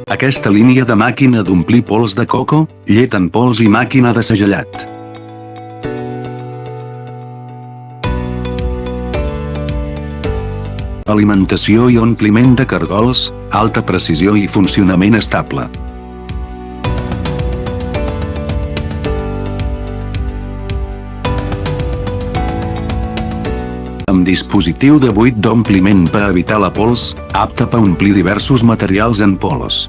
Aquesta línia de màquina d'omplir pols de coco, llet en pols i màquina de segellat. Alimentació i ompliment de cargols, alta precisió i funcionament estable. Amb dispositiu de buit d'ompliment per evitar la pols, apte per omplir diversos materials en pols.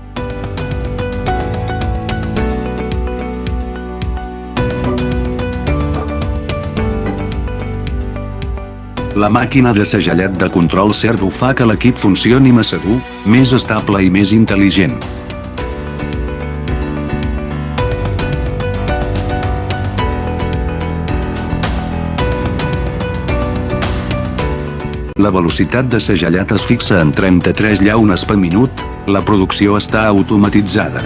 La màquina de segellat de control servo fa que l'equip funcioni més segur, més estable i més intel·ligent. La velocitat de segellat es fixa en 33 llaunes per minut, la producció està automatitzada.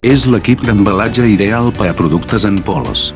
És l'equip d'embalatge ideal per a productes en pols.